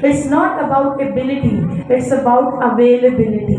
It's not about ability, it's about availability,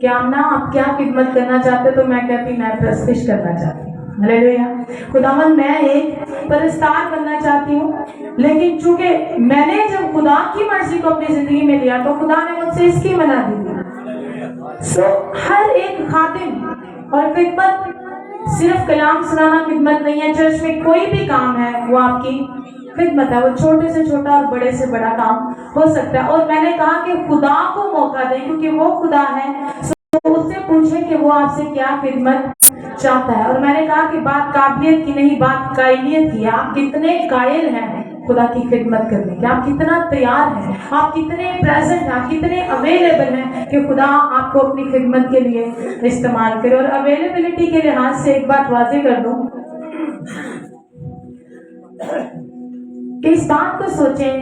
کہ آمنہ آپ کیا خدمت کرنا چاہتے؟ تو میں کہتی میں پرستش کرنا چاہتی ہوں. ہلیلویا. خداوند میں ایک پرستار بننا چاہتی ہوں، لیکن چونکہ میں نے جب خدا کی مرضی کو اپنی زندگی میں لیا تو خدا نے مجھ سے اس کی منع دی. ہر ایک خادم اور خدمت صرف کلام سنانا خدمت نہیں ہے. چرچ میں کوئی بھی کام ہے وہ آپ کی خدمت ہے. وہ چھوٹے سے چھوٹا اور بڑے سے بڑا کام ہو سکتا ہے. اور میں نے کہا کہ خدا کو موقع دیں کیونکہ وہ خدا ہے، تو اس سے پوچھیں کہ وہ آپ سے کیا خدمت چاہتا ہے. اور میں نے کہا کہ بات قابلیت کی نہیں، بات قائلیت کی. آپ کتنے قائل ہیں خدا کی خدمت کرنے کے، آپ کتنا تیار ہیں، آپ کتنے پریزنٹ ہیں، آپ کتنے اویلیبل ہیں کہ خدا آپ کو اپنی خدمت کے لیے استعمال کرے. اور اویلیبلٹی کے لحاظ سے ایک بات واضح کر دوں کہ اس بات کو سوچیں،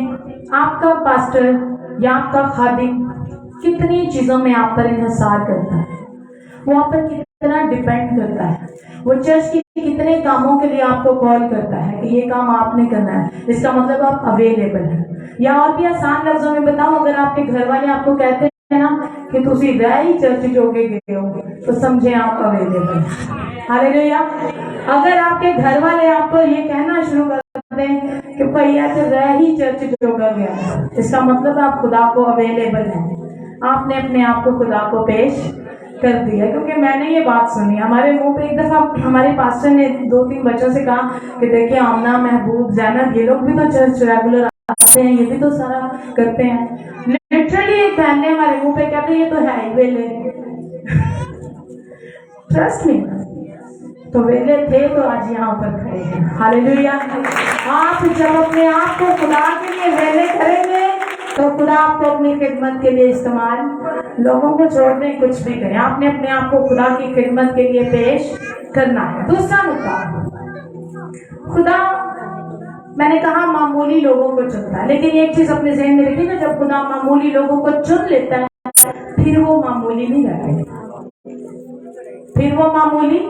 آپ کا پاسٹر یا آپ کا خادم کتنی چیزوں میں آپ پر انحصار کرتا ہے، وہ آپ پر کتنا ڈیپینڈ کرتا ہے، وہ چرچ کی کتنے کاموں کے لیے آپ کو کال کرتا ہے کہ یہ کام آپ نے کرنا ہے. اس کا مطلب آپ اویلیبل ہیں. یا اور بھی آسان لفظوں میں بتاؤں، اگر آپ کے گھر والے آپ کو کہتے ہیں نا کہ تسی رہ ہی چرچ جو کے گئے ہو تو سمجھیں آپ اویلیبل ہیں. ہاللیلویا. اگر آپ کے گھر والے آپ کو یہ کہنا شروع کر دیں کہ بھیا تو رہ ہی چرچ جو کا گیا، اس کا مطلب آپ خدا کو اویلیبل ہیں. آپ نے اپنے آپ کو خدا کو پیش کر دیا. کیونکہ میں نے یہ بات سنی ہمارے منہ پہ. ایک دفعہ ہمارے پاسٹر نے 2-3 بچوں سے کہا کہ دیکھیں آمنہ، محبوب، زینب، یہ لوگ بھی تو چرچ ریگولر آتے ہیں، یہ بھی تو سارا کرتے ہیں. لٹرلی ایک بہن نے ہمارے منہ پہ کہتے یہ تو ہے ہی ویلے. ٹرسٹ می، تو ویلے تھے تو آج یہاں پر کھڑے ہیں. ہاللیلویا. آپ جب اپنے آپ کو خدا کے لیے ویلے کریں گے تو خدا آپ کو اپنی خدمت کے لیے استعمال، لوگوں کو چھوڑ دیں کچھ بھی کریں، آپ نے اپنے آپ کو خدا کی خدمت کے لیے پیش کرنا ہے. دوسرا نقطہ، خدا میں نے کہا معمولی لوگوں کو چنتا ہے، لیکن ایک چیز اپنے ذہن میں رکھیے گا، جب خدا معمولی لوگوں کو چن لیتا ہے پھر وہ معمولی نہیں رہتے. پھر وہ معمولی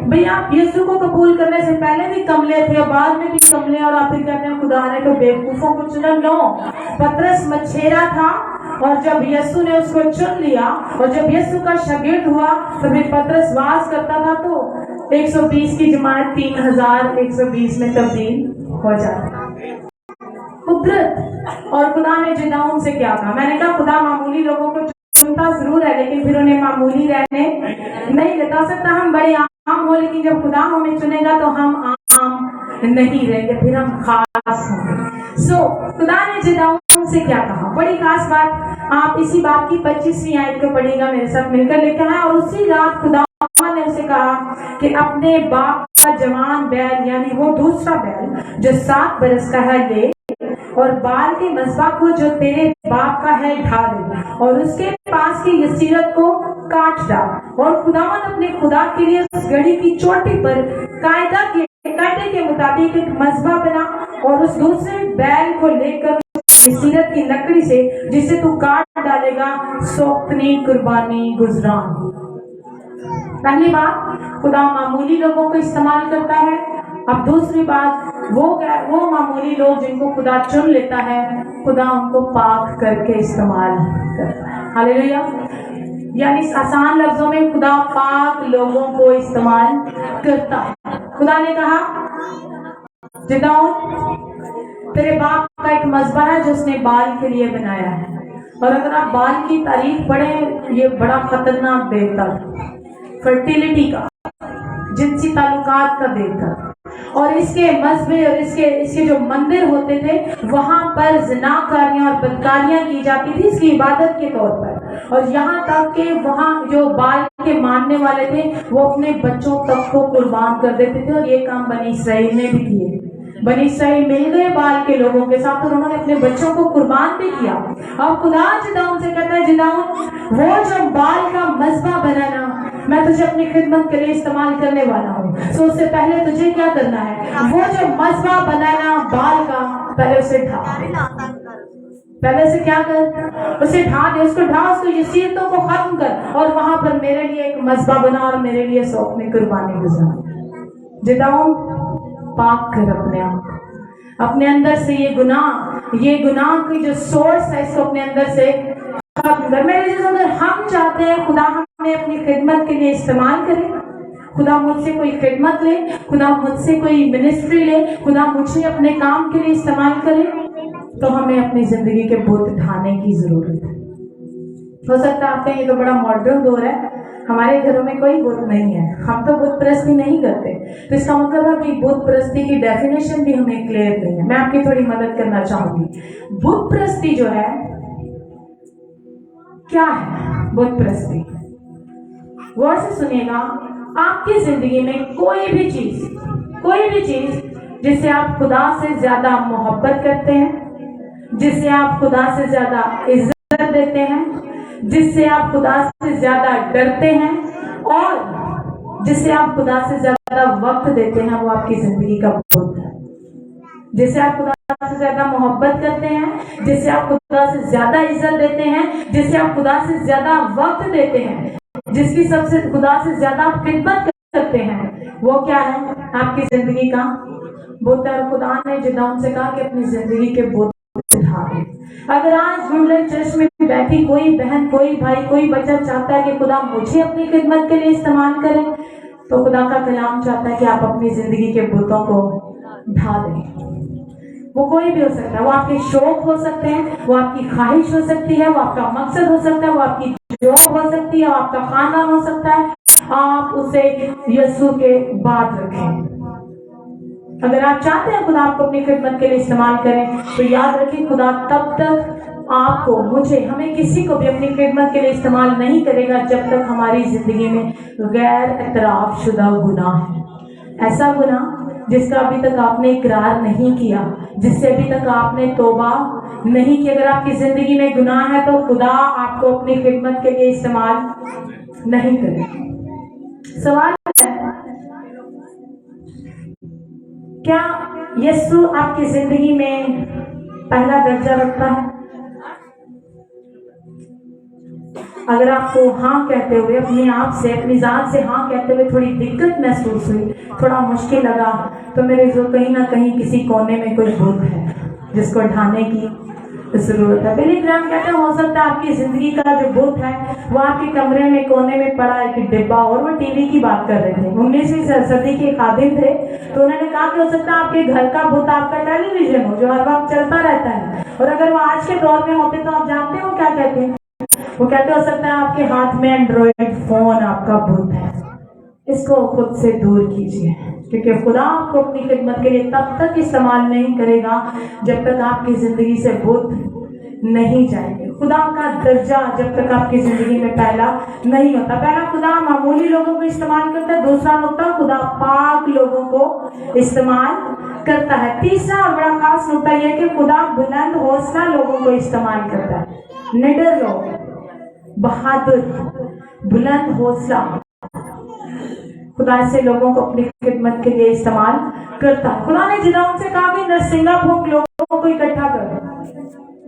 بھئی آپ یسوع کو قبول کرنے سے پہلے بھی کملے تھے اور بعد میں بھی کملے، اور آپ پھر کہتے ہیں خدا نے تو بیوقوفوں کو چنا. نو، پطرس مچھیرا تھا اور جب یسوع نے اس کو چن لیا اور جب یسوع کا شاگرد ہوا تو پھر پطرس واز کرتا تھا تو 120 کی جماعت 3120 میں تبدیل ہو جاتی. قدرت. اور خدا نے جداؤن سے کیا کہا؟ میں نے کہا خدا معمولی لوگوں کو چنتا ضرور ہے لیکن پھر انہیں معمولی رہنے نہیں دیتا. سکتا ہم بڑے عام ہو لیکن جب خدا ہمیں چنے گا تو ہم عام نہیں رہیں گے، پھر ہم خاص ہوں گے. خدا نے جداؤن سے کیا کہا؟ بڑی خاص بات. آپ اسی باب کی 25ویں آیت کو پڑھیے گا میرے ساتھ مل کر لکھا ہے. اور اسی رات خدا نے اسے کہا کہ اپنے باپ کا جوان بیل، یعنی وہ دوسرا بیل جو 7 برس کا ہے، لے اور بال کے مذبح کو جو تیرے باپ کا ہے ڈھا دے اور اس کے پاس کی یسیرت کو کاٹ ڈال. اور خداوند اپنے خدا کے لیے اس گڑھی کی چوٹی پر قاعدے کے مطابق ایک مذبح بنا اور اس دوسرے بیل کو لے کر یسیرت کی لکڑی سے جسے تو کاٹ ڈالے گا سوختنی قربانی گزران. پہلی بات، خدا معمولی لوگوں کو استعمال کرتا ہے. اب دوسری بات، وہ معمولی لوگ جن کو خدا چن لیتا ہے خدا ان کو پاک کر کے استعمال کرتا ہے. ہاللیلویا. یعنی آسان لفظوں میں خدا پاک لوگوں کو استعمال کرتا ہے. خدا نے کہا جداؤن تیرے باپ کا ایک مذبح ہے جو اس نے بال کے لیے بنایا ہے. اور اگر آپ بال کی تاریخ پڑھیں یہ بڑا خطرناک دیوتا ہے، فرٹیلیٹی کا، جنسی تعلقات کا دیوتا. اور اس کے مذبح اور اس کے جو مندر ہوتے تھے وہاں پر زناکاریاں اور بدکاریاں کی جاتی تھی اس کی عبادت کے طور پر. اور یہاں تک کہ وہاں جو بال کے ماننے والے تھے وہ اپنے بچوں تک کو قربان کر دیتے تھے. اور یہ کام بنی اسرائیل نے بھی کیے. بنی اسرائیل مل گئے بال کے لوگوں کے ساتھ اور انہوں نے اپنے بچوں کو قربان بھی کیا. اب خدا جداؤن سے کہتا ہے جداؤن وہ جو بال کا مذبح بنانا میں تجھے اپنی خدمت کے لیے استعمال کرنے والا ہوں. اس سے پہلے تجھے کیا کرنا ہے؟ وہ جو مذبح بنانا بال کا پہلے اسے ڈھا. پہلے سے کیا کر؟ اسے ڈھا دے، اس کو ڈھا، اس کو یسیرتوں کو ختم کر اور وہاں پر میرے لیے ایک مذبح بنا اور میرے لیے سوق میں قربانی گزار. جداؤن پاک کر اپنے آپ، اپنے اندر سے یہ گناہ کی جو سورس ہے اس کو اپنے اندر سے میرے جیسے اگر ہم چاہتے ہیں خدا ہمیں اپنی خدمت کے لیے استعمال کرے، خدا مجھ سے کوئی خدمت لے، خدا مجھ سے کوئی منسٹری لے، خدا مجھے اپنے کام کے لیے استعمال کرے، تو ہمیں اپنی زندگی کے بت اٹھانے کی ضرورت ہے۔ ہو سکتا ہے آپ کا یہ تو بڑا ماڈرن دور ہے، ہمارے گھروں میں کوئی بت نہیں ہے، ہم تو بت پرستی نہیں کرتے، تو اس کا مطلب ہے کہ بت پرستی کی ڈیفینیشن بھی ہمیں کلیئر نہیں ہے۔ میں آپ کی تھوڑی مدد کرنا چاہوں گی۔ بت پرستی جو ہے کیا ہے؟ بت پرستی غور سے سنیے گا، آپ کی زندگی میں کوئی بھی چیز جس سے آپ خدا سے زیادہ محبت کرتے ہیں، جس سے آپ خدا سے زیادہ عزت دیتے ہیں، جس سے آپ خدا سے زیادہ ڈرتے ہیں، اور جس سے آپ خدا سے زیادہ وقت دیتے ہیں، وہ آپ کی زندگی کا بت ہے۔ جس سے آپ خدا سے زیادہ محبت کرتے ہیں، جس سے آپ خدا سے زیادہ عزت دیتے ہیں، جس سے آپ خدا سے زیادہ وقت دیتے ہیں، جس کی سب سے خدا سے زیادہ خدمت کرتے ہیں، وہ کیا ہے؟ آپ کی زندگی کا بت ہے۔ خدا نے جدعون سے کہا کہ اپنی زندگی کے بت اٹھا دے۔ اگر آج وومن چرچ میں بیٹھی کوئی بہن، کوئی بھائی، کوئی بچہ چاہتا ہے کہ خدا مجھے اپنی خدمت کے لیے استعمال کرے، تو خدا کا کلام چاہتا ہے کہ آپ اپنی زندگی کے بتوں کو اٹھا دیں۔ وہ کوئی بھی ہو سکتا ہے، وہ آپ کے شوق ہو سکتے ہیں، وہ آپ کی خواہش ہو سکتی ہے، وہ آپ کا مقصد ہو سکتا ہے، وہ آپ کی جاب ہو سکتی ہے، وہ آپ کا خاندان ہو سکتا ہے۔ آپ اسے یسوع کے بعد رکھیں۔ اگر آپ چاہتے ہیں خدا آپ کو اپنی خدمت کے لیے استعمال کریں، تو یاد رکھیں خدا تب تک آپ کو، مجھے، ہمیں کسی کو بھی اپنی خدمت کے لیے استعمال نہیں کرے گا جب تک ہماری زندگی میں غیر اعتراف شدہ گناہ ہے۔ ایسا گناہ جس کا ابھی تک آپ نے اقرار نہیں کیا، جس سے ابھی تک آپ نے توبہ نہیں کی۔ اگر آپ کی زندگی میں گناہ ہے تو خدا آپ کو اپنی خدمت کے لیے استعمال نہیں کرے۔ سوال ہے، کیا یسوع آپ کی زندگی میں پہلا درجہ رکھتا ہے؟ اگر آپ کو ہاں کہتے ہوئے، اپنے آپ سے، اپنی ذات سے ہاں کہتے ہوئے تھوڑی دقت محسوس ہوئی، تھوڑا مشکل لگا، تو میرے جو کہیں نہ کہیں کسی کونے میں کوئی بت ہے جس کو اٹھانے کی ضرورت ہے۔ بلی گرام کہتے ہیں ہو سکتا ہے آپ کی زندگی کا جو بت ہے وہ آپ کے کمرے میں کونے میں پڑا ایک ڈبہ، اور وہ ٹی وی کی بات کر رہے تھے، 19ویں صدی کے خادم تھے، تو انہوں نے کہا کہ ہو سکتا ہے آپ کے گھر کا بت آپ کا ٹیلی ویژن ہو جو ہر وقت چلتا رہتا ہے، اور اگر وہ آج کے دور میں ہوتے تو آپ جانتے ہو کیا کہتے ہیں؟ وہ کہتے ہو سکتا ہے آپ کے ہاتھ میں اینڈرائڈ فون آپ کا بت ہے۔ اس کو خود سے دور کیجیے، کیونکہ خدا آپ کو اپنی خدمت کے لیے تب تک استعمال نہیں کرے گا جب تک آپ کی زندگی سے بت نہیں جائیں گے۔ خدا کا درجہ جب تک آپ کی زندگی میں پہلا نہیں ہوتا۔ پہلا خدا معمولی لوگوں کو استعمال کرتا ہے، دوسرا نقطہ خدا پاک لوگوں کو استعمال کرتا ہے، تیسرا اور بڑا خاص نقطہ یہ ہے کہ خدا بلند حوصلہ لوگوں کو استعمال کرتا ہے، نڈر لوگ، بہادر، بلند حوصلہ، خدا ایسے لوگوں کو اپنی خدمت کے لیے استعمال کرتا ہے۔ خدا نے جدعون سے کہا کہ نرسنگا بھوک لوگوں کو اکٹھا کر،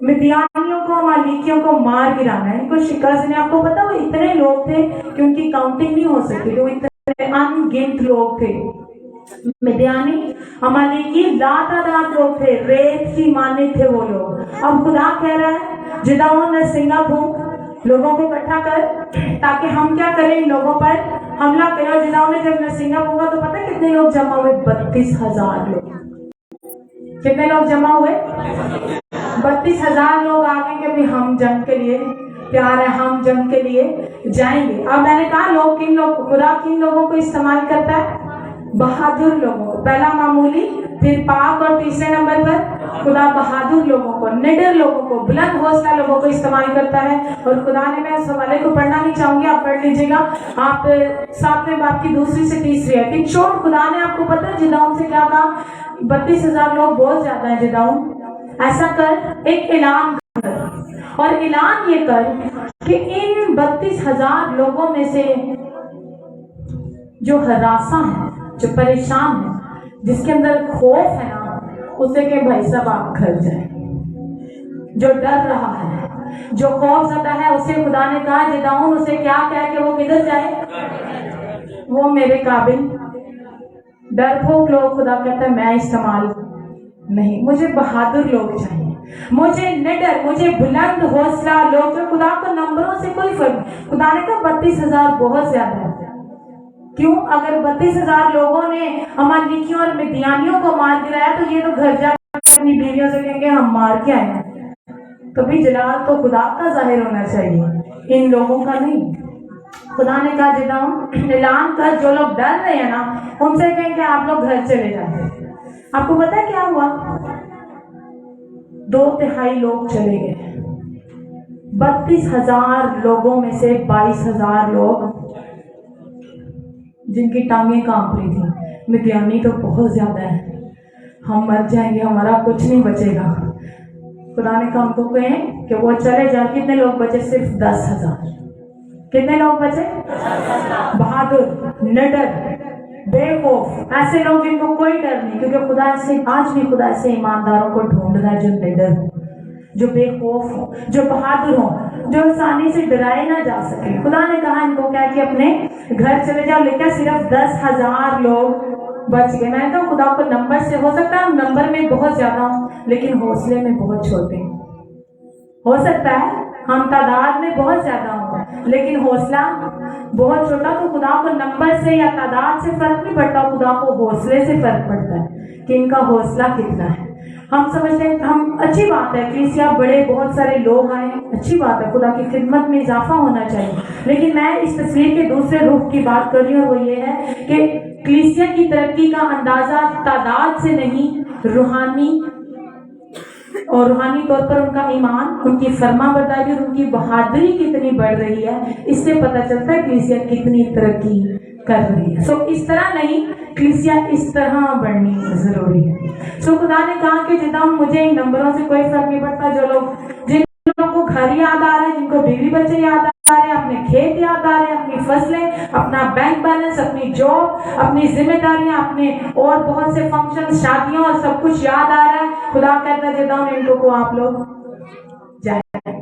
مدیانیوں کو، مالیکیوں کو مار گرانا ہے، ان کو شکست دینا۔ آپ کو پتا وہ اتنے لوگ تھے کہ ان کی کاؤنٹنگ نہیں ہو سکتی، وہ اتنے ان گنت لوگ تھے۔ مدیانی، امالیکی لا تعداد لوگ تھے، ریت کی مانند تھے وہ لوگ۔ اب خدا کہہ رہا ہے جدعون نرسنگا بھوک لوگوں کو اکٹھا کر تاکہ ہم کیا کریں، ان لوگوں پر حملہ کریں۔ اور جدعون نے جب نرسنگا بھوکا تو پتہ کتنے لوگ جمع ہوئے؟ 32,000 لوگ۔ کتنے لوگ جمع ہوئے؟ 32,000 لوگ آگے کہ بھی ہم جنگ کے لیے تیار ہے، ہم جنگ کے لیے جائیں گے۔ اب میں نے کہا خدا کن لوگوں کو استعمال کرتا ہے؟ بہادر لوگوں کو، پہلا معمولی، پھر پاک، اور تیسرے نمبر پر خدا بہادر لوگوں کو، نڈر لوگوں کو، بلند حوصلہ لوگوں کو استعمال کرتا ہے۔ اور خدا نے، میں اس حوالے کو پڑھنا نہیں چاہوں گی، آپ پڑھ لیجیے گا، آپ 7ویں باب کی 2 سے 3 ہے کہ چھوٹ خدا نے آپ کو پتا ہے جدعون سے کیا کہا؟ 32,000 لوگ بہت زیادہ ہیں جدعون، ایسا کر ایک اعلان کر، اور اعلان یہ کر کہ ان 32,000 لوگوں میں سے جو ہراساں ہیں، جو پریشان ہے، جس کے اندر خوف ہے نا، اسے کہ بھائی صاحب آپ گھر جائیں۔ جو ڈر رہا ہے، جو خوف زدہ ہے، اسے خدا نے کہا جدعون اسے کیا کہہ کہ وہ کدھر جائے؟ وہ میرے قابل ڈر بھوک لوگ خدا کہتا ہے میں استعمال نہیں، مجھے بہادر لوگ چاہیے۔ مجھے نڈر، مجھے بلند حوصلہ لوگ جو خدا کو نمبروں سے کوئی فرق، خدا نے کہا 32,000 بہت زیادہ ہے۔ کیوں؟ اگر 32,000 لوگوں نے امالیکیوں اور مدیانیوں کو مار گرایا تو یہ تو گھر جا کے اپنی بیویوں سے کہیں گے ہم مار کے آئے ہیں۔ کبھی جلال تو خدا کا ظاہر ہونا چاہیے، ان لوگوں کا نہیں۔ خدا نے کہا جب اعلان کر، جو لوگ ڈر رہے ہیں نا ان سے کہیں کہ آپ لوگ گھر چلے جاتے۔ آپ کو پتا کیا ہوا؟ 2/3 لوگ چلے گئے۔ 32,000 لوگوں میں سے 22,000 لوگ جن کی ٹانگیں کانپ رہی تھیں، مدیانی تو بہت زیادہ ہے، ہم مر جائیں گے، ہمارا کچھ نہیں بچے گا۔ خدا نے کہا ان کو کہیں کہ وہ چلے جا۔ کتنے لوگ بچے؟ صرف 10,000۔ کتنے لوگ بچے؟ بہادر، نڈر، بے خوف، ایسے لوگ جن کو کوئی ڈر نہیں، کیونکہ خدا ایسے، آج بھی خدا ایسے ایمانداروں کو ڈھونڈ رہا ہے جو نڈر ہوں، جو بے خوف ہوں، جو بہادر ہوں، جو آسانی سے ڈرائے نہ جا سکے۔ خدا نے کہا ان کو کیا کہ اپنے گھر چلے جاؤ، لیکن صرف 10,000 لوگ بچ گئے۔ میں نے کہا خدا کو نمبر سے، ہو سکتا ہے ہم نمبر میں بہت زیادہ ہوں لیکن حوصلے میں بہت چھوٹے ہیں۔ ہو سکتا ہے ہم تعداد میں بہت زیادہ ہوں لیکن حوصلہ بہت چھوٹا۔ تو خدا کو نمبر سے یا تعداد سے فرق نہیں پڑتا، خدا کو حوصلے سے فرق پڑتا ہے کہ ان کا حوصلہ کتنا ہے۔ ہم سمجھتے ہیں ہم، اچھی بات ہے کلیسیا بڑے بہت سارے لوگ آئے، اچھی بات ہے، خدا کی خدمت میں اضافہ ہونا چاہیے، لیکن میں اس تصویر کے دوسرے رخ کی بات کر رہی ہوں، وہ یہ ہے کہ کلیسیا کی ترقی کا اندازہ تعداد سے نہیں، روحانی اور روحانی طور پر ان کا ایمان، ان کی فرما برداری اور ان کی بہادری کتنی بڑھ رہی ہے، اس سے پتہ چلتا ہے کلیسیا کتنی ترقی کر رہی ہے۔ اس طرح نہیں، کلیسیا اس طرح بڑھنی ضروری ہے۔ خدا نے کہا کہ جدا مجھے ان نمبروں سے کوئی فرق نہیں پڑتا، جن لوگوں کو گھر یاد آ رہا ہے، جن کو بیوی بچے یاد آ رہے ہیں، اپنے کھیت یاد آ رہے ہیں، اپنی فصلیں، اپنا بینک بیلنس، اپنی جاب، اپنی ذمہ داریاں، اپنے اور بہت سے فنکشن، شادیوں اور سب کچھ یاد آ رہا ہے، خدا کہتا ہے جدا ان کو آپ لوگ جائیں۔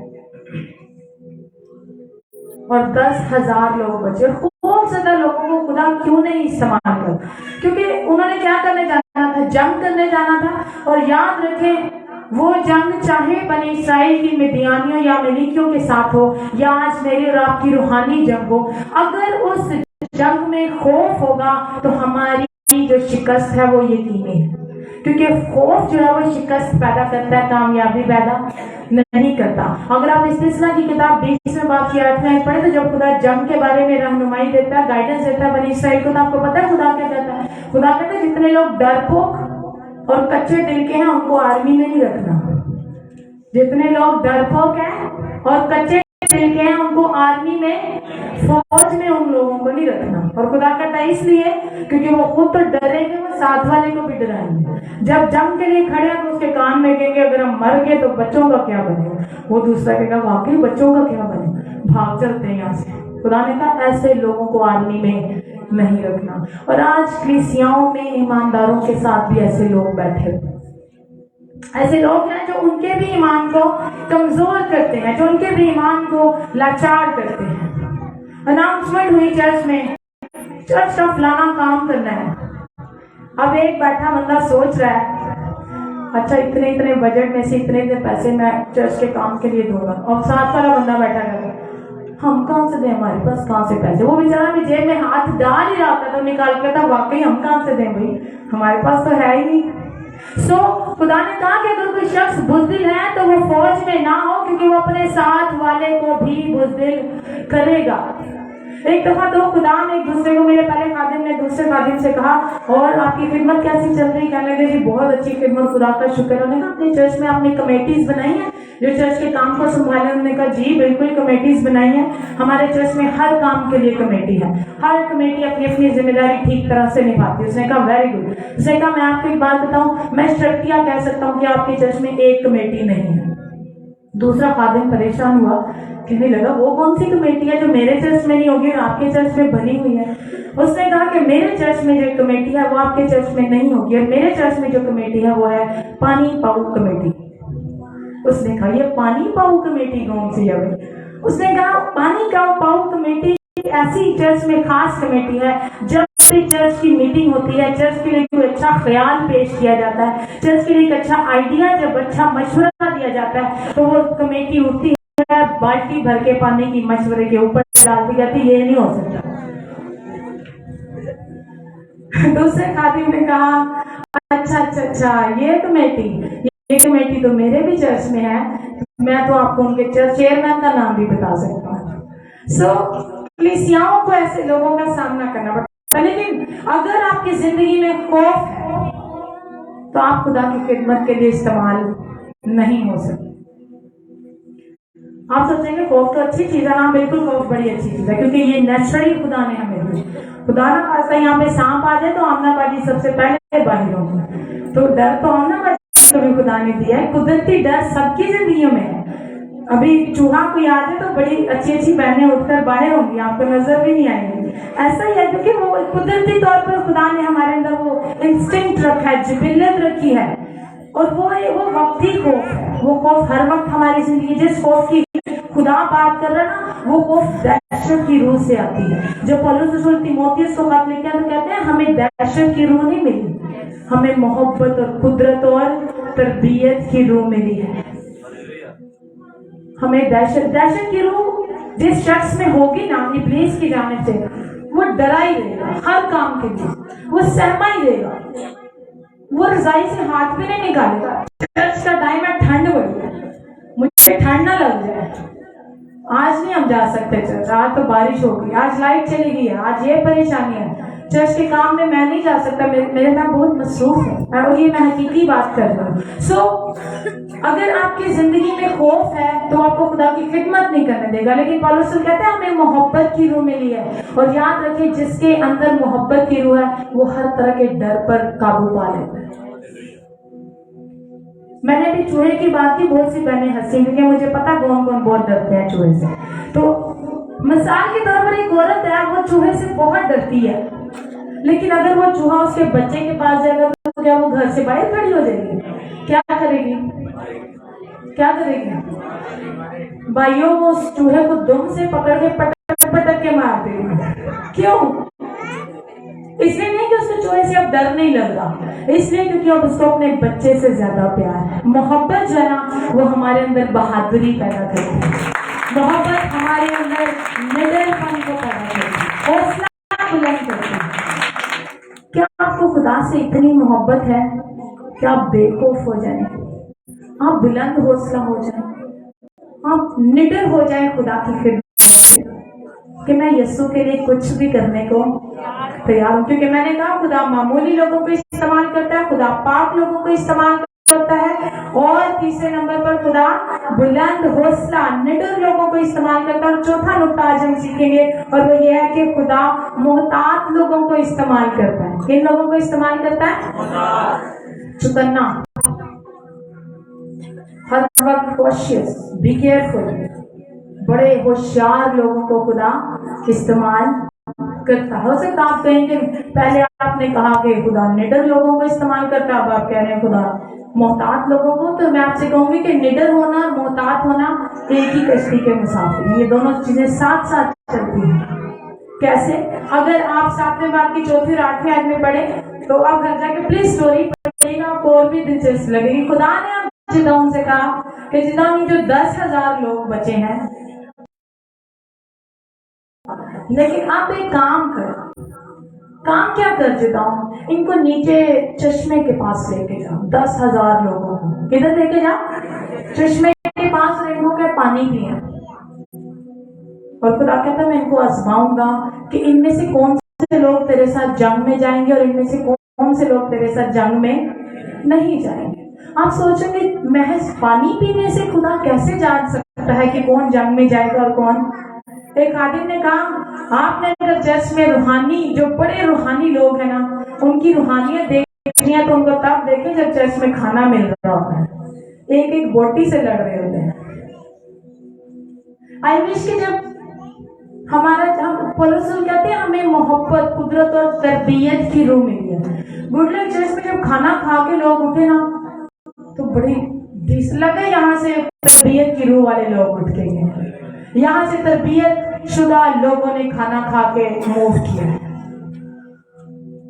اور 10,000 لوگ بچے۔ بہت زیادہ لوگوں کو خدا کیوں نہیں استعمال کر؟ کیونکہ انہوں نے کیا کرنے جانا تھا؟ جنگ کرنے جانا تھا۔ اور یاد رکھیں وہ جنگ چاہے بنی اسرائیل کی مدیانیوں یا ملیکیوں کے ساتھ ہو یا آج میری اور آپ کی روحانی جنگ ہو، اگر اس جنگ میں خوف ہوگا تو ہماری جو شکست ہے وہ یقینی ہے، کیونکہ خوف جو ہے وہ شکست پیدا کرتا ہے، کامیابی پیدا نہیں کرتا۔ اگر آپ استثنا کی کتاب 20 میں بات کی آیت میں پڑھیں تو جب خدا جنگ کے بارے میں رہنمائی دیتا ہے، گائیڈنس دیتا ہے بنی اسرائیل کو، تو آپ کو پتا ہے خدا کیا کہتا ہے؟ خدا کہتا ہے جتنے لوگ ڈرپوک اور کچے دل کے ہیں ان کو آرمی میں نہیں رکھنا، جتنے لوگ ڈرپوک ہیں اور کچے دل کے ہیں ان کو آرمی میں، فوج میں ان لوگوں کو نہیں رکھنا۔ اور خدا کہتا ہے اس لیے کیونکہ وہ خود تو ڈریں گے، وہ ساتھ والے کو بھی ڈرائیں گے۔ جب جنگ کے لیے کھڑے ہیں تو اس کے کان میں کہیں گے اگر ہم مر گئے تو بچوں کا کیا بنے؟ وہ دوسرا کہے گا واقعی بچوں کا کیا بنے؟ بھاگ چلتے ہیں یہاں سے۔ خدا نے کہا ایسے لوگوں کو آرمی میں نہیں رکھنا۔ اور آج کلیسیاؤں میں ایمانداروں کے ساتھ بھی ایسے لوگ بیٹھے ہوئے، ایسے لوگ ہیں جو ان کے بھی ایمان کو کمزور کرتے ہیں، جو ان کے بھی ایمان کو لاچار کرتے ہیں۔ اناؤنسمنٹ ہوئی چرچ میں، چرچ کا فلانا کام کرنا ہے۔ اب ایک بیٹھا بندہ سوچ رہا ہے اچھا اتنے بجٹ میں سے اتنے پیسے میں چرچ کے کام کے لیے دوں گا، اور ساتھ والا بندہ بیٹھا رہتا ہے ہم کہاں سے دیں، ہمارے پاس کہاں سے پیسے؟ وہ بیچارہ بھی جیب میں ہاتھ ڈال ہی رہا ہوتا تو نکال کے تھا واقعی ہم کہاں سے دیں بھائی، ہمارے پاس تو ہے ہی نہیں۔ خدا نے کہا کہ اگر کوئی شخص بزدل ہے تو وہ فوج میں نہ ہو، کیونکہ وہ اپنے ساتھ والے کو بھی بزدل کرے گا۔ ایک دفعہ دو خدام ایک دوسرے کو، میرے پہلے خادم نے دوسرے خادم سے کہا اور آپ کی خدمت کیسی چل رہی؟ کہنے لگے جی بہت اچھی خدمت، خدا کا شکر۔ انہوں نے کہا اپنے چرچ میں آپ نے کمیٹیز بنائی ہیں جو چرچ کے کام کو سنبھالے؟ انہوں نے کہا جی بالکل کمیٹیز بنائی ہیں، ہمارے چرچ میں ہر کام کے لیے کمیٹی ہے، ہر کمیٹی اپنی اپنی ذمہ داری ٹھیک طرح سے نبھاتی ہے۔ اس نے کہا ویری گڈ۔ اس نے کہا میں آپ کو ایک بات بتاؤں، میں شرطیہ کہہ سکتا ہوں کہ آپ کے چرچ میں ایک کمیٹی نہیں ہے۔ دوسرا خادم پریشان ہوا، کہنے لگا وہ کون سی کمیٹی ہے جو میرے چرچ میں نہیں ہوگی اور آپ کے چرچ میں بنی ہوئی ہے؟ اس نے کہا کہ میرے چرچ میں جو کمیٹی ہے وہ آپ کے چرچ میں نہیں ہوگی، اور میرے چرچ میں جو کمیٹی ہے وہ ہے پانی پاؤ کمیٹی۔ اس نے کہا یہ پانی پاؤ کمیٹی کون سی ہے بھائی؟ اس نے کہا پانی پاؤ کمیٹی ایسی چرچ میں خاص کمیٹی ہے جب چرچ کی میٹنگ ہوتی ہے, چرچ کے لیے کوئی اچھا خیال پیش کیا جاتا ہے, چرچ کے لیے ایک اچھا آئیڈیا, جب اچھا مشورہ دیا جاتا ہے تو وہ کمیٹی اٹھتی ہے, بالٹی بھر کے پانی کی مشورے کے اوپر ڈالتی جاتی, یہ نہیں ہو سکتا. دوسرے خادم نے کہا اچھا یہ کمیٹی تو میرے بھی چرچ میں ہے, میں تو آپ کو ان کے چرچ چیئرمین کا نام بھی بتا سکتا ہوں. سو کلیسیاؤں کو ایسے لوگوں کا سامنا کرنا پڑتا ہے. لیکن اگر آپ کی زندگی میں خوف ہے تو آپ خدا کی خدمت کے لیے استعمال نہیں ہو سکتے. آپ سوچیں گے خوف تو اچھی چیز ہے. ہاں بالکل, خوف بڑی اچھی چیز ہے, کیونکہ یہ نیچرلی خدا نے ہمیں دی. خدا نہ خاصا یہاں پہ سانپ آ جائے تو آمنا بازی سب سے پہلے باہر ہوگی. تو ڈر تو آمنا بازی کو بھی خدا نے دیا ہے. قدرتی ڈر سب کی زندگیوں میں ہے. ابھی چوہا کوئی آ جائے تو بڑی اچھی بہنیں اٹھ کر باہر ہوں گی, آپ کو نظر بھی نہیں آئیں گی. ایسا ہی ہے کیونکہ وہ قدرتی طور پر خدا نے ہمارے اندر وہ انسٹنکٹ رکھا ہے, جبلت رکھی ہے, اور وہ وقتی خوف ہے. وہ خوف ہر وقت ہماری زندگی, جس خوف کی خدا بات کر رہا ہے نا, وہ خوف دہشت کی روح سے آتی ہے. جو پولس رسول تیموتھیوس کو خط لکھتے ہیں تو کہتے ہیں ہمیں دہشت کی روح نہیں ملی, ہمیں محبت اور قدرت اور تربیت کی روح ملی ہے. ہمیں دہشت کی روح جس شخص میں ہوگی نا ابلیس کی جانب سے, وہ ڈرا ہی رہے گا ہر کام کے لیے, وہ سہما ہی رہے گا, وہ رضائی سے ہاتھ بھی نہیں نکالے گا. چرچ کا ٹائم ہے, ٹھنڈ بڑی ہے, مجھے ٹھنڈ نہ لگ جائے, آج نہیں ہم جا سکتے چرچ, آج تو بارش ہو گئی, آج لائٹ چلی گئی ہے, آج یہ پریشانی ہے, چرچ کے کام میں نہیں جا سکتا, میرے میں بہت مصروف ہے, اور یہ میں حقیقی بات کر رہا ہوں. سو اگر آپ کی زندگی میں خوف ہے تو آپ کو خدا کی خدمت نہیں کرنے دے گا. لیکن پولس کہتے ہیں ہمیں محبت کی روح ملی ہے, اور یاد رکھیں جس کے اندر محبت کی روح ہے وہ ہر طرح کے ڈر پر قابو پا لیتا ہے. میں نے بھی چوہے کی بات کی, بہت سی بہنیں ہنسی کیونکہ مجھے پتا کون بہت ڈرتے ہیں چوہے سے. تو مثال کے طور پر ایک عورت ہے, وہ چوہے سے بہت ڈرتی ہے, لیکن اگر وہ چوہا اس کے بچے کے پاس جائے گا تو کیا وہ گھر سے باہر کھڑی ہو جائے گی؟ کیا کرے گی؟ بھائیوں, وہ اس چوہے کو دم سے پکڑ کے پٹک کے مار دے گی. کیوں؟ اس لیے نہیں کہ اس کو چوہے سے اب ڈر نہیں لگ رہا, اس لیے کیونکہ اب اس کو اپنے بچے سے زیادہ پیار ہے. محبت جو ہے نا وہ ہمارے اندر بہادری پیدا کرتی ہے, محبت ہمارے اندر نڈر پن کو پیدا کرتی ہے, حوصلہ بلند کرتی ہے. کیا آپ کو خدا سے اتنی محبت ہے کہ آپ بے خوف ہو جائیں, آپ بلند حوصلہ ہو جائیں, آپ نڈر ہو جائیں خدا کی خدمت کہ میں یسوع کے لیے کچھ بھی کرنے کو تیار ہوں. کیونکہ میں نے کہا خدا معمولی لوگوں کو استعمال کرتا ہے, خدا پاک لوگوں کو استعمال کرتا ہے, اور تیسرے نمبر پر خدا بلند حوصلہ نڈر لوگوں کو استعمال کرتا ہے. اور چوتھا نقطہ آج ہم سیکھیں گے, اور وہ یہ ہے کہ خدا محتاط لوگوں کو استعمال کرتا ہے. کن لوگوں کو استعمال کرتا ہے؟ چکنا, ہر وقت کوشش, بی کیئرفل, بڑے ہوشیار لوگوں کو خدا استعمال کرتا ہے. ہو سکتا آپ کہیں کہ پہلے آپ نے کہا کہ خدا نڈر لوگوں کو استعمال کرتا ہے, اب آپ کہہ رہے ہیں خدا محتاط لوگوں کو. تو میں آپ سے کہوں گی کہ نڈر ہونا اور محتاط ہونا ایک ہی کشتی کے مسافر ہیں, یہ دونوں چیزیں ساتھ ساتھ چلتی ہیں. کیسے؟ اگر آپ 7ویں باب کی 4 اور 8ویں آیت میں پڑھیں تو آپ گھر جا کے پلیز سٹوری پڑھیے گا, آپ کو اور بھی دلچسپ لگے گی. خدا نے جدعون سے کہا کہ جدعون جو 10,000 لوگ بچے ہیں, لیکن آپ ایک کام کر. کام کیا کر جدعون؟ ان کو نیچے چشمے کے پاس لے کے جاؤ. 10,000 لوگوں کو کدھر لے کے جاؤ؟ چشمے کے پاس, ان کو کہ پانی پئیں. اور خدا کہتا ہے میں ان کو آزماؤں گا کہ ان میں سے کون سے لوگ تیرے ساتھ جنگ میں جائیں گے اور ان میں سے کون سے لوگ تیرے ساتھ جنگ میں نہیں جائیں گے. آپ سوچیں گے محض پانی پینے سے خدا کیسے جان سکتا ہے کہ کون جنگ میں جائے گا اور کون؟ ایک خادم نے کہا آپ نے اگر چرچ میں روحانی, جو بڑے روحانی لوگ ہیں نا, ان کی روحانیت دیکھنی ہے تو ان کو تب دیکھیں جب چرچ میں کھانا مل رہا ہوتا ہے, ایک ایک بوٹی سے لڑ رہے ہوتے ہیں. آئی وش کہ جب پولس کہتے ہیں ہمیں محبت, قدرت اور تربیت کی روح ملی ہے. گڈ لک چرچ میں جب کھانا کھا کے لوگ اٹھے نا تو بڑی ڈس لگے, یہاں سے تربیت کی روح والے لوگ اٹھ کے گئے, یہاں سے تربیت شدہ لوگوں نے کھانا کھا کے موو کیا.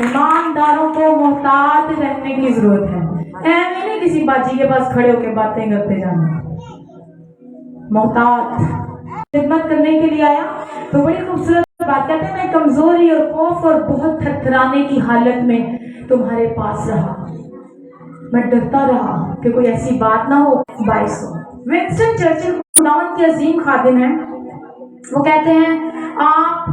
ایمانداروں کو محتاط رہنے کی ضرورت ہے. ایویں نہیں کسی باجی کے پاس کھڑے ہو کے باتیں کرتے جانا. محتاط خدمت کرنے کے لیے آیا تو بڑی خوبصورت بات کہتے ہیں میں کمزوری اور خوف اور بہت تھرتھرانے کی حالت میں تمہارے پاس رہا. میں ڈرتا رہا کہ کوئی ایسی بات نہ ہو باعث ہو. ونسٹن چرچل خداوند کے عظیم خادم ہیں. وہ کہتے ہیں آپ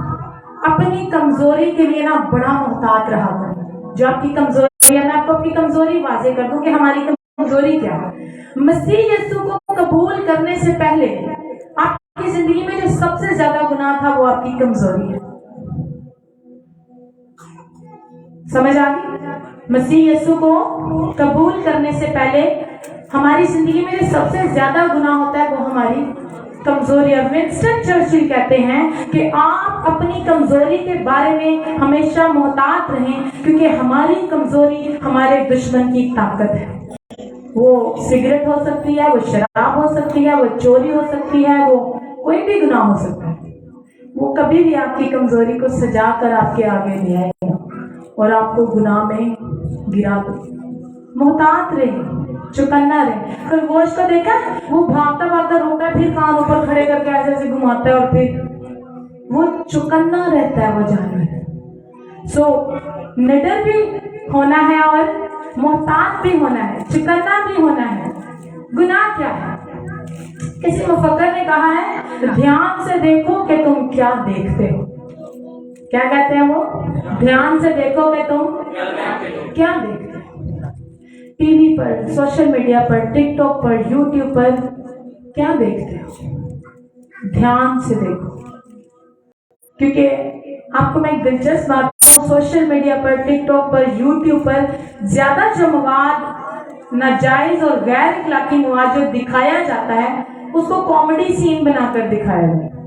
اپنی کمزوری کے لیے نا بڑا محتاط رہا کریں. جو آپ کی کمزوری ہے, میں آپ کو اپنی کمزوری واضح کر دوں کہ ہماری کمزوری کیا ہے. مسیح یسوع کو قبول کرنے سے پہلے آپ کی زندگی میں جو سب سے زیادہ گناہ تھا وہ آپ کی کمزوری ہے. سمجھ آ گئی؟ مسیح یسوع کو قبول کرنے سے پہلے ہماری زندگی میں جو سب سے زیادہ گناہ ہوتا ہے وہ ہماری کمزوری ہے. ونسٹن چرچل کہتے ہیں کہ آپ اپنی کمزوری کے بارے میں ہمیشہ محتاط رہیں کیونکہ ہماری کمزوری ہمارے دشمن کی طاقت ہے. وہ سگریٹ ہو سکتی ہے, وہ شراب ہو سکتی ہے, وہ چوری ہو سکتی ہے, وہ کوئی بھی گناہ ہو سکتا ہے. وہ کبھی بھی آپ کی کمزوری کو سجا کر آپ کے آگے لے آئے گا اور آپ کو گناہ میں گرا دو. محتاط رہیں, چکنا رہے. خرگوش کو دیکھا, وہ بھاگتا بھاگتا روکتا ہے, پھر کان اوپر کھڑے کر کے ایسے ایسے گھماتا ہے اور پھر وہ چکنا رہتا ہے وہ جانور. سو نڈر بھی ہونا ہے اور محتاط بھی ہونا ہے, چکنا بھی ہونا ہے. گناہ کیا ہے؟ کسی مفکر نے کہا ہے دھیان سے دیکھو کہ تم کیا دیکھتے ہو. کیا کہتے ہیں وہ؟ دھیان سے دیکھو کہ تم کیا دیکھتے ہو. ٹی وی پر, سوشل میڈیا پر, ٹک ٹاک پر, یوٹیوب پر کیا دیکھتے ہو؟ دھیان سے دیکھو. کیونکہ آپ کو میں ایک دلچسپ بات بتاؤں, سوشل میڈیا پر, ٹک ٹاک پر, یوٹیوب پر زیادہ جو مواد ناجائز اور غیر اخلاقی مواد جو دکھایا جاتا ہے اس کو کامیڈی سین بنا کر دکھایا جاتا ہے.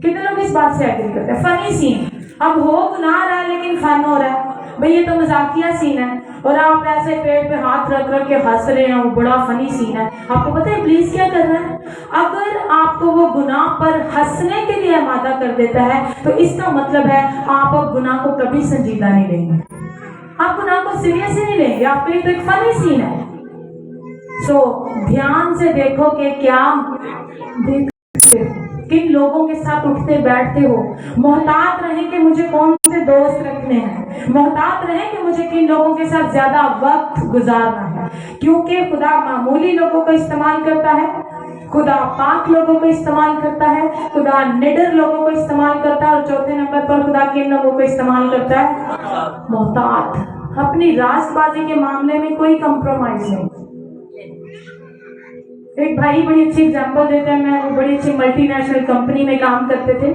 کتنے لوگ اس بات سے ایگری کرتے ہیں؟ فنی سین. اب ہو گناہ رہا ہے لیکن فن ہو رہا ہے. بھئی یہ تو مذاقیہ سین ہے اور آپ ایسے پیٹ پہ ہاتھ رکھ رکھ کے ہنس رہے ہیں, وہ بڑا فنی سین ہے. آپ کو پتہ ہے ابلیس کیا کر رہا ہے؟ اگر آپ کو وہ گناہ پر ہنسنے کے لیے آمادہ کر دیتا ہے تو اس کا مطلب ہے آپ اب گناہ کو کبھی سنجیدہ نہیں لیں گے, آپ گناہ کو سیریس ہی نہیں لیں گے. آپ کے لیے تو ایک فنی سین ہے. سو دھیان سے دیکھو کہ کیا دیکھتے ہو, کن لوگوں کے ساتھ اٹھتے بیٹھتے ہو. محتاط رہیں کہ مجھے کون سے دوست رکھنے ہیں. محتاط رہیں کہ مجھے کن لوگوں کے ساتھ زیادہ وقت گزارنا ہے. کیونکہ خدا معمولی لوگوں کو استعمال کرتا ہے, خدا پاک لوگوں کو استعمال کرتا ہے, خدا نڈر لوگوں کو استعمال کرتا ہے, اور چوتھے نمبر پر خدا کن لوگوں کو استعمال کرتا ہے؟ محتاط. اپنی راست بازی کے معاملے میں کوئی کمپرومائز نہیں. ایک بھائی بڑی اچھی اگزامپل دیتے ہیں. میں وہ بڑی اچھی ملٹی نیشنل کمپنی میں کام کرتے تھے,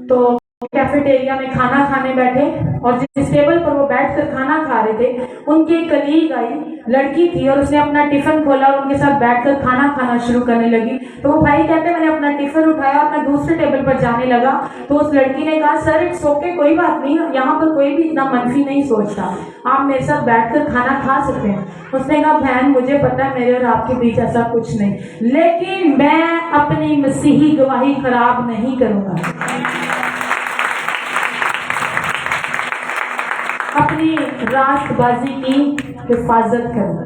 تو کیفیٹیریا میں کھانا کھانے بیٹھے اور جس ٹیبل پر وہ بیٹھ کر کھانا کھا رہے تھے ان کی ایک کلیگ آئی, لڑکی تھی, اور اس نے اپنا ٹفن کھولا اور ان کے ساتھ بیٹھ کر کھانا کھانا شروع کرنے لگی. تو وہ بھائی کہتے ہیں میں نے اپنا ٹفن اٹھایا اور میں دوسرے ٹیبل پر جانے لگا تو اس لڑکی نے کہا سر اٹس اوکے, کوئی بات نہیں, یہاں پر کوئی بھی اتنا منفی نہیں سوچتا, آپ میرے ساتھ بیٹھ کر کھانا کھا سکتے ہیں. اس نے کہا بہن مجھے پتا ہے میرے اور آپ کے بیچ ایسا کچھ نہیں, لیکن میں اپنی مسیحی گواہی خراب نہیں کروں گا. اپنی راست بازی کی حفاظت کرنا,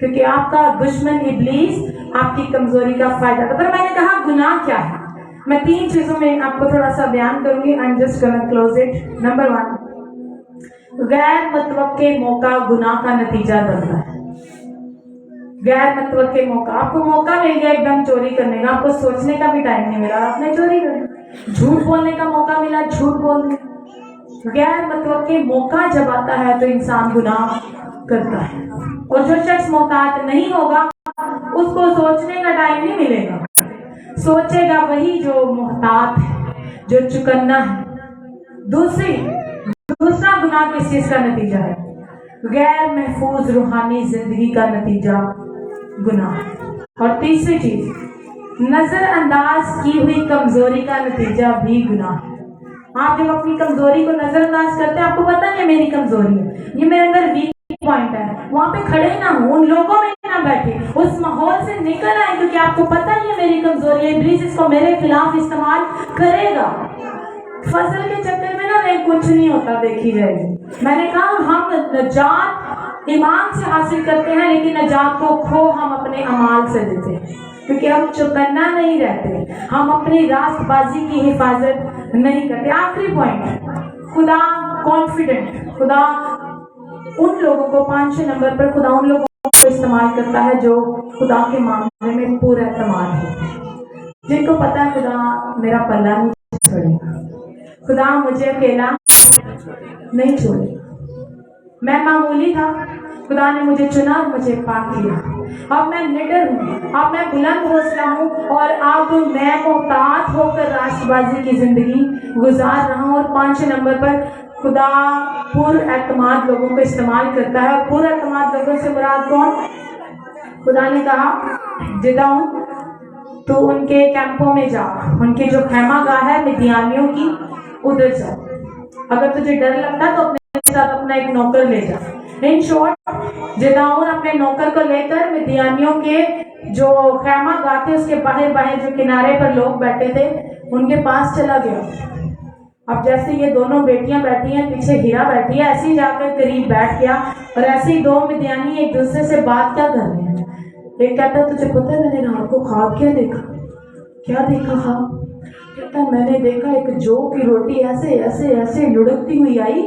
کیونکہ آپ کا دشمن ابلیس آپ کی کمزوری کا فائدہ کرتا ہے. میں نے کہا گناہ کیا ہے, میں 3 چیزوں میں آپ کو تھوڑا سا بیان کروں گی. I'm just gonna close it. Number 1, غیر متوقع موقع گناہ کا نتیجہ بنتا ہے. غیر متوقع موقع, آپ کو موقع مل گیا ایک دم چوری کرنے کا, آپ کو سوچنے کا بھی ٹائم نہیں ملا, آپ نے چوری کر. جھوٹ بولنے کا موقع ملا, جھوٹ بول دیا. غیر متوقع موقع جب آتا ہے تو انسان گناہ کرتا ہے, اور جو شخص محتاط نہیں ہوگا اس کو سوچنے کا ٹائم نہیں ملے گا. سوچے گا وہی جو محتاط ہے, جو چکنا ہے. دوسرا گناہ کس چیز کا نتیجہ ہے؟ غیر محفوظ روحانی زندگی کا نتیجہ گناہ. اور تیسری چیز, نظر انداز کی ہوئی کمزوری کا نتیجہ بھی گناہ ہے. آپ جب اپنی کمزوری کو نظر انداز کرتے ہیں, آپ کو پتا ہے یہ میری کمزوری ہے, یہ میرے اندر ویک پوائنٹ ہے, وہاں پہ کھڑے نہ ہوں, ان لوگوں میں نہ بیٹھے, اس ماحول سے نکل آئے, کیونکہ آپ کو پتا ہے یہ میری کمزوری ہے. ابلیس اس کو میرے خلاف استعمال کرے گا. فضل کے چکر میں نا نہیں کچھ نہیں ہوتا، دیکھی جائے گی۔ میں نے کہا ہم نجات ایمان سے حاصل کرتے ہیں، لیکن نجات کو کھو ہم اپنے اعمال سے دیتے ہیں، کیونکہ ہم چوکنا نہیں رہتے، ہم اپنی راست بازی کی حفاظت نہیں کرتے۔ آخری پوائنٹ، خدا کانفیڈنٹ، خدا ان لوگوں کو 5 نمبر پر خدا ان لوگوں کو استعمال کرتا ہے جو خدا کے معاملے میں پورا اعتماد ہے، جن کو پتا ہے خدا میرا پلہ نہیں چھوڑے گا، خدا مجھے اکیلا نہیں چھوڑے گا۔ میں معمولی تھا، خدا نے مجھے چنا اور مجھے پاک کیا۔ اب میں نڈر ہوں، اب میں بلند حوصلہ ہوں، اور اب میں محتاط ہو کر راست بازی کی زندگی گزار رہا ہوں۔ اور 5 نمبر پر خدا پر اعتماد لوگوں کو استعمال کرتا ہے، اور پر اعتماد لوگوں سے مراد کون؟ خدا نے کہا جدعون تو ان کے کیمپوں میں جا، ان کی جو خیمہ گاہ ہے مدیانیوں کی ادھر جا، اگر تجھے ڈر لگتا تو اپنے ساتھ اپنا ایک نوکر لے جا۔ ان شارٹ جدعون اپنے نوکر کو لے کر مدیانیوں کے جو خیمہ گاہ تھے اس کے باہر جو کنارے پر لوگ بیٹھے تھے ان کے پاس چلا گیا۔ اب جیسے یہ دونوں بیٹیاں بیٹھی ہیں، پیچھے ہیرا بیٹھی ہے، ایسے ہی جا کر قریب بیٹھ گیا، اور ایسے ہی 2 مدیانی ایک دوسرے سے بات کیا کر رہے ہیں۔ ایک کہتا ہے تجھے پتہ ہے میں نے رات کو خواب کیا دیکھا؟ کیا دیکھا خواب؟ کہتا ہے میں نے دیکھا ایک جو کی روٹی ایسے ایسے ایسے لڑکتی ہوئی آئی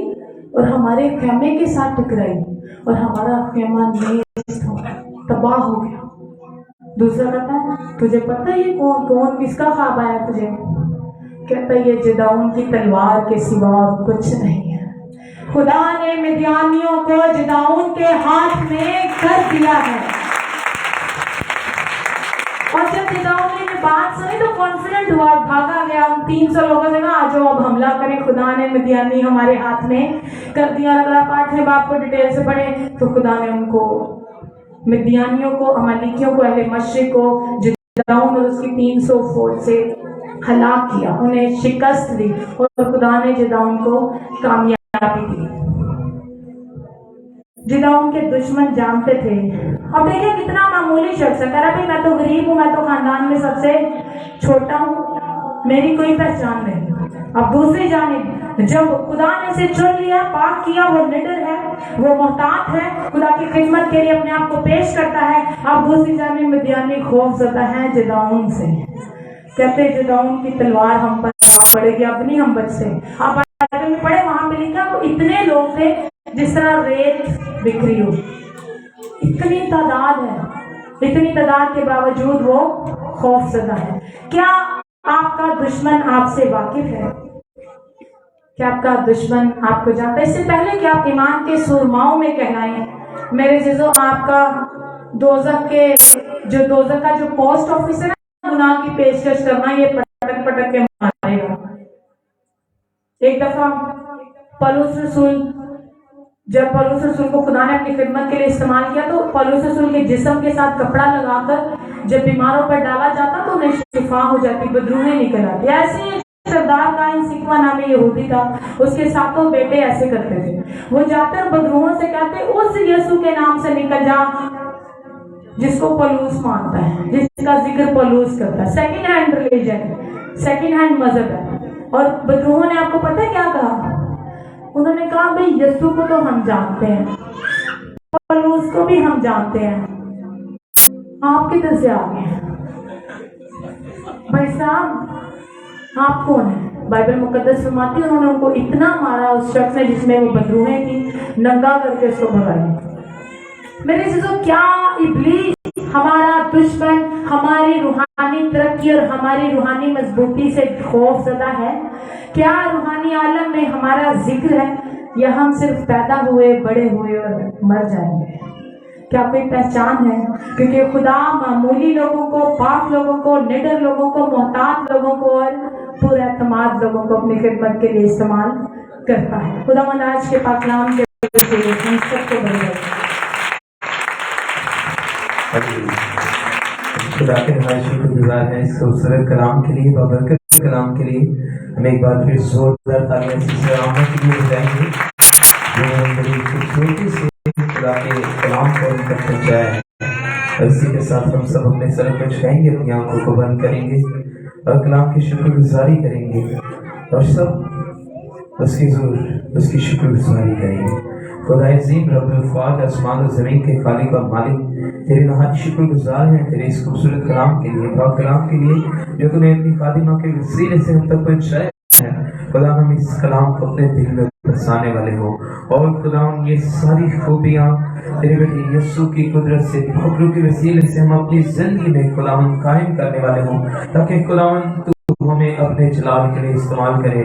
اور ہمارے خیمے کے ساتھ ٹکرائی، اور ہمارا خیمہ نیست ہو گیا، تباہ ہو گیا۔ دوسرا کہتا ہے تجھے پتہ ہے یہ کون کس کا خواب آیا تجھے؟ کہتا ہے یہ جدعون کی تلوار کے سوا کچھ نہیں ہے۔ خدا نے مدیانیوں کو جدعون کے ہاتھ میں کر دیا ہے۔ اور جب جدعون نے بات سنی تو کانفیڈنٹ ہوا، بھاگا گیا، 300 لوگوں سے کہا آجو اب حملہ کریں، خدا نے مدیانی ہمارے ہاتھ میں کر دیا۔ اگلا پارٹ ہے، باپ کو ڈیٹیل سے پڑھیں تو خدا نے ان کو مدیانیوں کو، امالیکیوں کو، اہل مشرق کو جدعون اور اس کی 300 فوج سے ہلاک کیا، انہیں شکست دی، اور خدا نے جدعون کو کامیابی دی۔ جدعون کے دشمن جانتے تھے۔ اب دیکھیں کتنا معمولی شخص ہے، کہہ رہا بھائی میں تو غریب ہوں، میں تو خاندان میں سب سے چھوٹا ہوں، میری کوئی پہچان نہیں۔ اب دوسری جانب جب خدا نے اسے چن لیا، پاک کیا، وہ نڈر ہے، وہ محتاط ہے، خدا کی خدمت کے لیے اپنے آپ کو پیش کرتا ہے۔ اب دوسری جانب مدیانی خوف زدہ ہے جدعون سے، کہتے جدعون کی تلوار ہم پر پڑے گی، اب نہیں ہم بچ سے۔ اب بائبل میں پڑھے، وہاں پہ لکھا وہ اتنے لوگ تھے جس طرح ریت بکھری ہو، اتنی تعداد ہے، اتنی تعداد کے باوجود وہ خوف زدہ ہے۔ کیا آپ کا دشمن آپ سے واقف ہے؟ کیا آپ کا دشمن آپ کو جانتا ہے؟ اس سے پہلے کہ آپ ایمان کے سرماؤں میں کہلائیں، میرے عزیزوں، آپ کا دوزخ کا جو پوسٹ آفس ہے نا، گناہ کی پیشکش کرنا، یہ پٹک پٹک کے مارے گا۔ ایک دفعہ جب پولس رسول کو خدا نے اپنی خدمت کے لیے استعمال کیا تو پولس رسول کے جسم کے ساتھ کپڑا لگا کر جب بیماروں پر ڈالا جاتا تو انہیں شفا ہو جاتی، بدروہیں نکل آتی۔ ایسے ہی سردار کائن سکھوا نامی یہودی تھا، اس کے 7 بیٹے ایسے کرتے تھے، وہ جا کر بدروہوں سے کہتے اس یسوع کے نام سے نکل جا جس کو پولس مانتا ہے، جس کا ذکر پولس کرتا ہے۔ Second hand religion, second hand مذہب ہے۔ اور بدروہوں نے آپ کو پتہ ہے کیا کہا؟ انہوں نے کہا بھئی یسوع کو تو ہم جانتے ہیں، پولس کو بھی ہم جانتے ہیں، آپ کدھر سے آ گئے ہیں؟ بھائی صاحب آپ کون ہیں؟ بائبل مقدس فرماتی ہے انہوں نے ان کو اتنا مارا، اس شخص نے جس میں وہ بدروہیں تھی، ننگا کر کے اس کو بھگایا۔ میرے عزیزوں، کیا ابلیس ہمارا دشمن ہماری روحانی ترقی اور ہماری روحانی مضبوطی سے خوف زدہ ہے؟ کیا روحانی عالم میں ہمارا ذکر ہے، یا ہم صرف پیدا ہوئے، بڑے ہوئے اور مر جائیں گے؟ کیا کوئی پہچان ہے؟ کیونکہ خدا معمولی لوگوں کو، پاک لوگوں کو، نڈر لوگوں کو، محتاط لوگوں کو اور پر اعتماد لوگوں کو اپنی خدمت کے لیے استعمال کرتا ہے۔ خدا مند آج کے پاک کلام کے ہم سب کو بڑھے خدا کے نہایت شکر گزار ہیں اس خوبصورت کلام کے لیے، بابرکت کلام کے لیے۔ ہم ایک بار پھر زوردار تالیاں سے سلاموں کے لیے بجائیں گے جو بڑی خوبصورتی سے خدا کے کلام کو ان تک پہنچایا ہے۔ اور اسی کے ساتھ ہم سب اپنے سر کو جھکائیں گے، اپنی آنکھوں کو بند کریں گے اور کلام کی شکر گزاری کریں گے۔ اور سب اس کی ضرور اس کی شکر گزاری کریں گے. خدا عظیم رب الفاظ آسمان و زمین کے خالق اور مالک تیرے نہایت شکر گزار ہیں تیرے اس خوبصورت کلام کے لیے, پاک کلام کے لیے جو تو نے اپنی خادمہ کے وسیلے سے ہم تک پہنچایا ہے. خدا ہم اس کلام کو اپنے دل میں بسانے والے ہوں, اور خدا ہم یہ ساری خوبیاں تیرے بیٹے یسوع کی قدرت سے فکروں کے وسیلے سے ہم اپنی زندگی میں خدا ہم قائم کرنے والے ہوں, تاکہ خدا تو ہمیں اپنے جلال کے لیے استعمال کرے,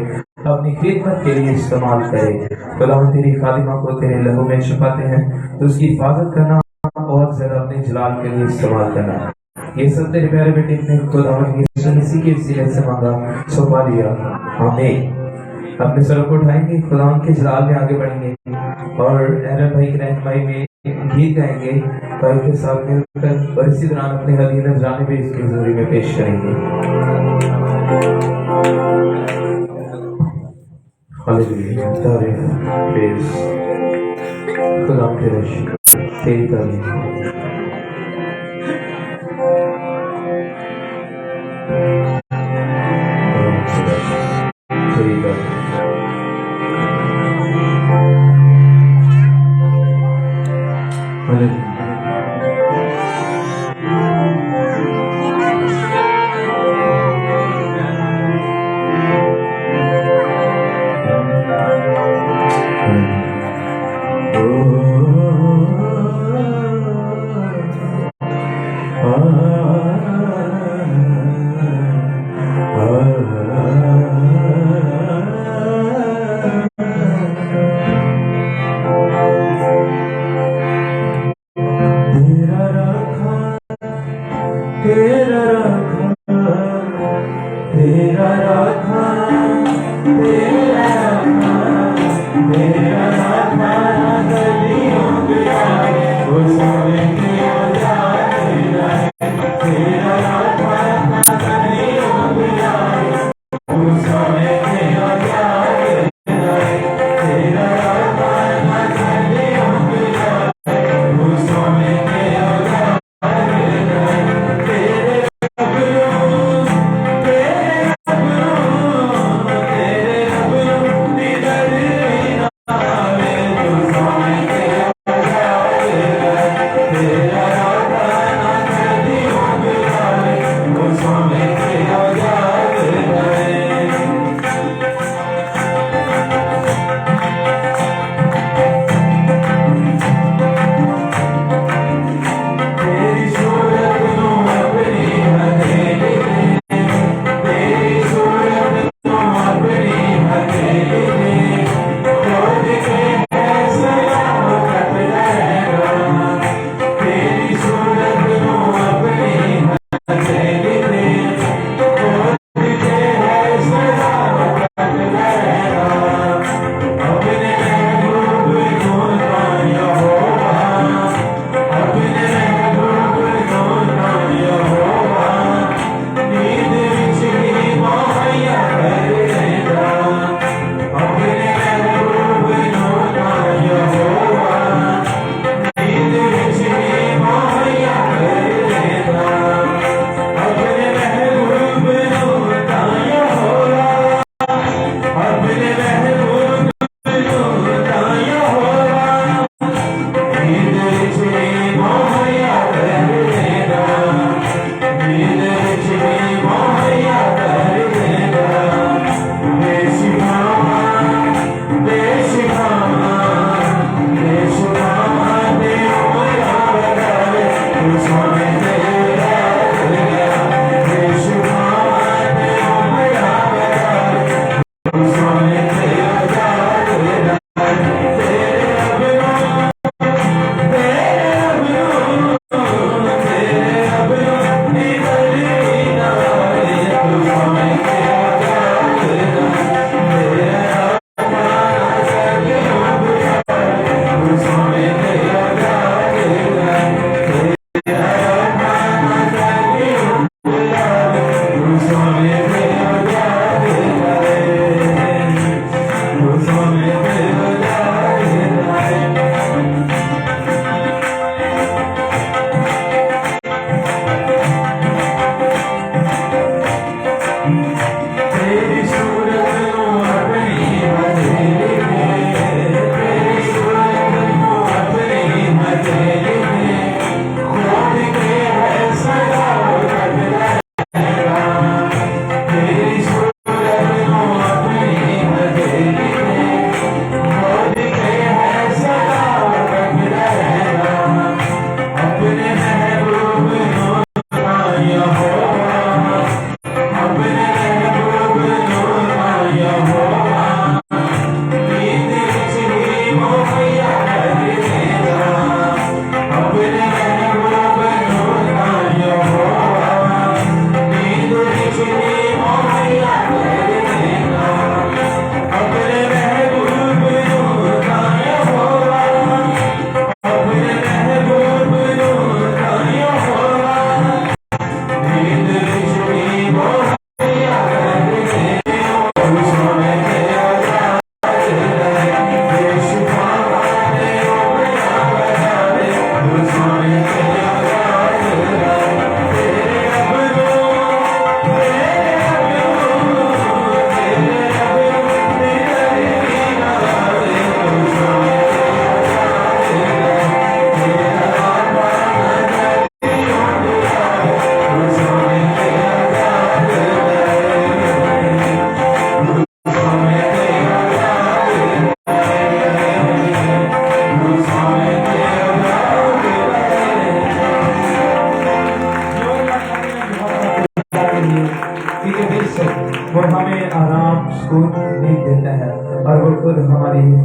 اپنی خدمت کے لیے استعمال کرے. خدا ہم تیری خادمہ کو تیرے لہو میں چھپاتے ہیں تو اس کی حفاظت کرنا اور زیادہ اپنے جلال کے لیے استعمال کرنا. یہ سب تیرے پیارے بیٹے نے خدا یسوع مسیح کے وسیلے سے مانگا, سو پا لیا, آمین. اپنے سر کو اٹھائیں گے, خدا کے جلال میں آگے بڑھیں گے اور ایرن بھائی کی رہنمائی میں گیت گائیں گے بھائی کے ساتھ مل کر, اور اسی دوران اپنے ہدیہ نذرانے بھی اس کی حضوری میں پیش کریں گے. ہاللیلویا, تعریف پریز خدا کے رشک تیری تعریف.